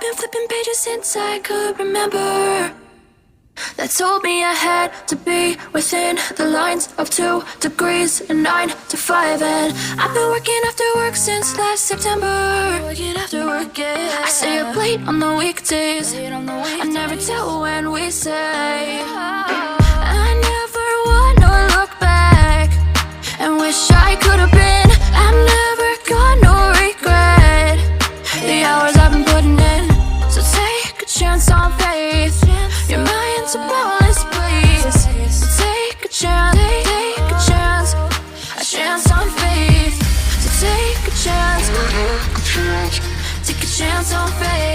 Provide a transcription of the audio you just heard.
been flipping pages since I could remember, that told me I had to be within the lines of 2 degrees and 9 to 5. And I've been working after work since last September. Working after work, yeah. I stay up late on the weekdays. I never tell when we say. I never wanna look back and wish I could have been. I've never got no regret the hours I've been putting in. So take a chance on faith. Your mind's a boundless place. So take a chance, a chance on faith. So take a chance on faith.